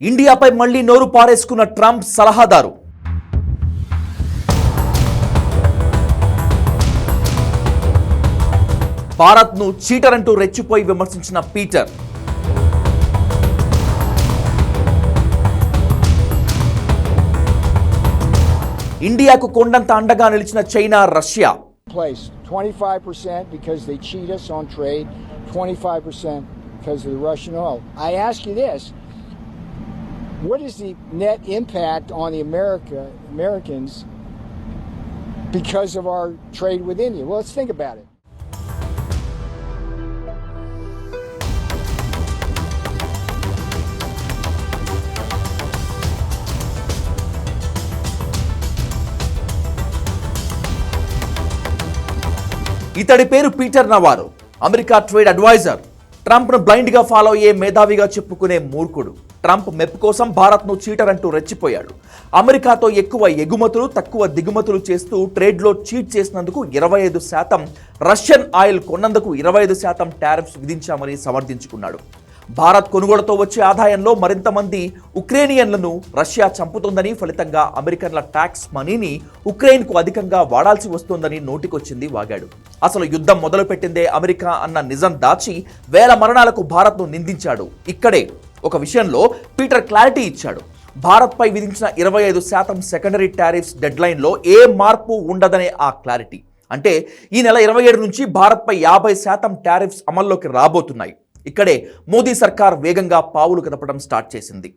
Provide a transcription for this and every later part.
ఇండియాపై మళ్లీ నోరు పారేసుకున్న ట్రంప్ సలహాదారు. భారత్ను చీటర్ అంటూ రెచ్చిపోయి విమర్శించిన పీటర్. ఇండియాకు కొండంత అండగా నిలిచిన China, Russia. 25% because they cheat us on trade, 25% because of the Russian oil. I ask you this, what is the net impact on the Americans because of our trade with India? Well, let's think about it. ఇతడి పేరు Peter Navarro. America trade adviser. ట్రంప్ను బ్లైండ్గా follow అయ్యే మేధావిగా చెప్పుకునే మూర్ఖుడు. Trump మెప్పు కోసం భారత్ను చీటర్ అంటూ రెచ్చిపోయాడు. అమెరికాతో ఎక్కువ ఎగుమతులు, తక్కువ దిగుమతులు చేస్తూ ట్రేడ్లో చీట్ చేసినందుకు 25%, రష్యన్ ఆయిల్ కొన్నందుకు 25% టారిఫ్స్ విధించామని సమర్థించుకున్నాడు. భారత్ కొనుగోలుతో వచ్చే ఆదాయంలో మరింత మంది ఉక్రేనియన్లను రష్యా చంపుతోందని, ఫలితంగా అమెరికన్ల ట్యాక్స్ మనీని ఉక్రెయిన్కు అధికంగా వాడాల్సి వస్తోందని నోటికొచ్చింది వాగాడు. అసలు యుద్ధం మొదలుపెట్టిందే అమెరికా అన్న నిజం దాచి వేల మరణాలకు భారత్ను నిందించాడు. ఇక్కడే ఒక విషయంలో పీటర్ క్లారిటీ ఇచ్చాడు. భారత్పై విధించిన 25% సెకండరీ టారిఫ్స్ డెడ్లైన్లో ఏ మార్పు ఉండదనే ఆ క్లారిటీ. అంటే ఈ నెల 27 నుంచి భారత్పై 50% టారిఫ్స్ అమల్లోకి రాబోతున్నాయి. ఇక్కడే మోదీ సర్కార్ వేగంగా పావులు కదపడం స్టార్ట్ చేసింది.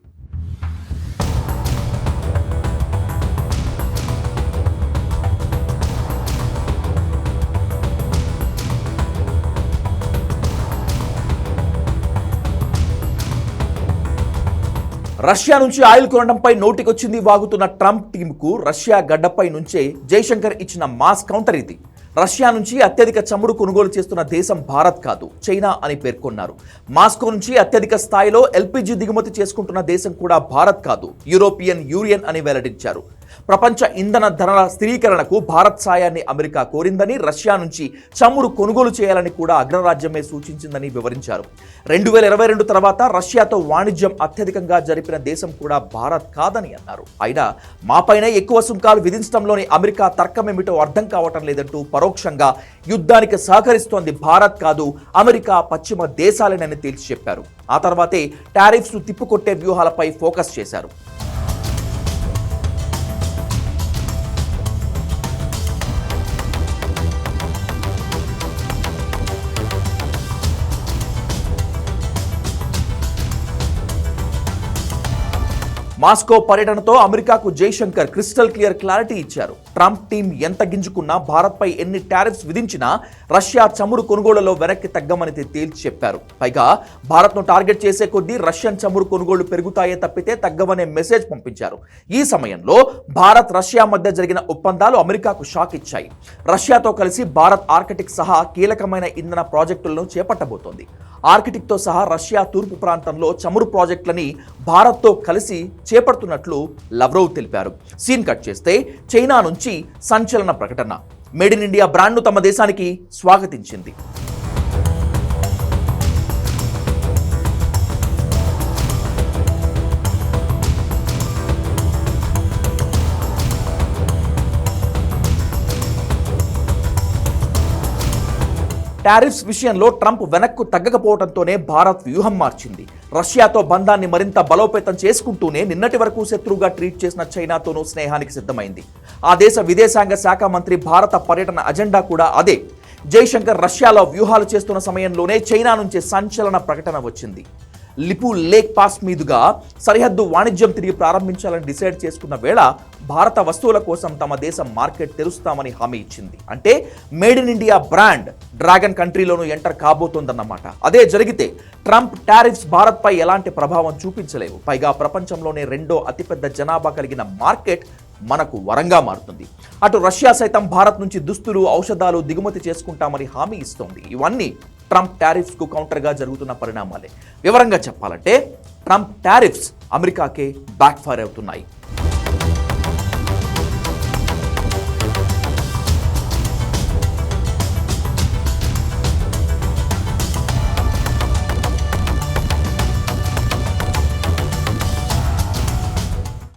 రష్యా నుంచి ఆయిల్ కొనడంపై నోటికొచ్చింది వాగుతున్న ట్రంప్ టీంకు రష్యా గడ్డపై నుంచే జైశంకర్ ఇచ్చిన మాస్ కౌంటర్ ఇది. రష్యా నుంచి అత్యధిక చమురు కొనుగోలు చేస్తున్న దేశం భారత్ కాదు, చైనా అని పేర్కొన్నారు. మాస్కో నుంచి అత్యధిక స్థాయిలో ఎల్పీజీ దిగుమతి చేసుకుంటున్న దేశం కూడా భారత్ కాదు, యూరోపియన్ యూనియన్ అని వెల్లడించారు. ప్రపంచ ఇంధన ధరల స్థిరీకరణకు భారత్ సాయాన్ని అమెరికా కోరిందని, రష్యా నుంచి చమురు కొనుగోలు చేయాలని కూడా అగ్రరాజ్యమే సూచించిందని వివరించారు. 2022 తర్వాత రష్యాతో వాణిజ్యం అత్యధికంగా జరిపిన దేశం కూడా భారత్ కాదని అన్నారు. అయినా మాపైనే ఎక్కువ సుంకాలు విధించడంలోని అమెరికా తర్కమేమిటో అర్థం కావటం లేదంటూ పరోక్షంగా యుద్ధానికి సహకరిస్తోంది భారత్ కాదు, అమెరికా, పశ్చిమ దేశాలేనని తేల్చి చెప్పారు. ఆ తర్వాతే టారిఫ్స్ తిప్పుకొట్టే వ్యూహాలపై ఫోకస్ చేశారు. మాస్కో పర్యటనతో అమెరికాకు జైశంకర్ క్రిస్టల్ క్లియర్ క్లారిటీ ఇచ్చారు. ట్రంప్ టీం ఎంత గింజుకున్నా, భారత్పై ఎన్ని టారిఫ్స్ విధించినా రష్యా చమురు కొనుగోళ్లలో వెనక్కి తగ్గమని తేల్చి చెప్పారు. పైగా భారత్ను టార్గెట్ చేసే కొద్దీ రష్యన్ చమురు కొనుగోళ్లు పెరుగుతాయే తప్పితే తగ్గవనే మెసేజ్ పంపించారు. ఈ సమయంలో భారత్, రష్యా మధ్య జరిగిన ఒప్పందాలు అమెరికాకు షాక్ ఇచ్చాయి. రష్యాతో కలిసి భారత్ ఆర్కిటిక్ సహా కీలకమైన ఇంధన ప్రాజెక్టులను చేపట్టబోతోంది. ఆర్కిటిక్తో సహా రష్యా తూర్పు ప్రాంతంలో చమురు ప్రాజెక్టులని భారత్తో కలిసి చేపడుతున్నట్లు లవ్రోవ్ తెలిపారు. సీన్ కట్ చేస్తే చైనా నుంచి సంచలన ప్రకటన. మేడ్ ఇన్ ఇండియా బ్రాండ్ను తమ దేశానికి స్వాగతించింది. టారిఫ్స్ విషయంలో ట్రంప్ వెనక్కు తగ్గకపోవడంతోనే భారత్ వ్యూహం మార్చింది. రష్యాతో బంధాన్ని మరింత బలోపేతం చేసుకుంటూనే నిన్నటి వరకు శత్రువుగా ట్రీట్ చేసిన చైనాతోనూ స్నేహానికి సిద్ధమైంది. ఆ దేశ విదేశాంగ శాఖ మంత్రి భారత పర్యటన అజెండా కూడా అదే. జైశంకర్ రష్యాలో వ్యూహాలు చేస్తున్న సమయంలోనే చైనా నుంచి సంచలన ప్రకటన వచ్చింది. లిపు లేక్ పాస్ మీదుగా సరిహద్దు వాణిజ్యం తిరిగి ప్రారంభించాలని డిసైడ్ చేసుకున్న వేళ భారత వస్తువుల కోసం తమ దేశం మార్కెట్ తెరుస్తామని హామీ ఇచ్చింది. అంటే made in India brand dragon కంట్రీలోనూ ఎంటర్ కాబోతోందన్నమాట. అదే జరిగితే ట్రంప్ టారిఫ్స్ భారత్పై ఎలాంటి ప్రభావం చూపించలేవు. పైగా ప్రపంచంలోనే రెండో అతిపెద్ద జనాభా కలిగిన మార్కెట్ మనకు వరంగా మారుతుంది. అటు రష్యా సైతం భారత్ నుంచి దుస్తులు, ఔషధాలు దిగుమతి చేసుకుంటామని హామీ ఇస్తోంది. ఇవన్నీ ట్రంప్ టారిఫ్స్కు కౌంటర్గా జరుగుతున్న పరిణామాలే. వివరంగా చెప్పాలంటే ట్రంప్ టారిఫ్స్ అమెరికాకే బ్యాక్ ఫైర్ అవుతున్నాయి.